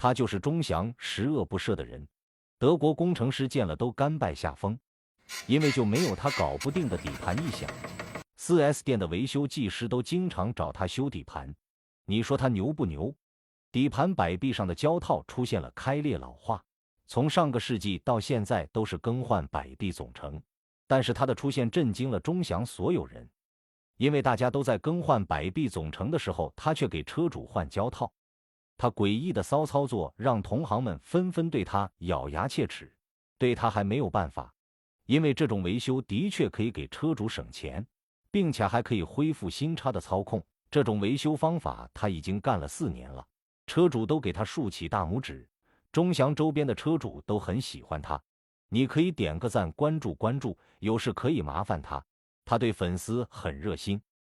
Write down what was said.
他就是钟祥，十恶不赦的人。德国工程师见了都甘拜下风，因为就没有他搞不定的底盘异响。4S 店的维修技师都经常找他修底盘，你说他牛不牛？底盘摆臂上的胶套出现了开裂老化，从上个世纪到现在都是更换摆臂总成。但是他的出现震惊了钟祥所有人，因为大家都在更换摆臂总成的时候，他却给车主换胶套。他诡异的骚操作让同行们纷纷对他咬牙切齿，对他还没有办法，因为这种维修的确可以给车主省钱，并且还可以恢复新叉的操控。这种维修方法他已经干了4年了，车主都给他竖起大拇指。钟祥周边的车主都很喜欢他，你可以点个赞，关注，有事可以麻烦他，他对粉丝很热心。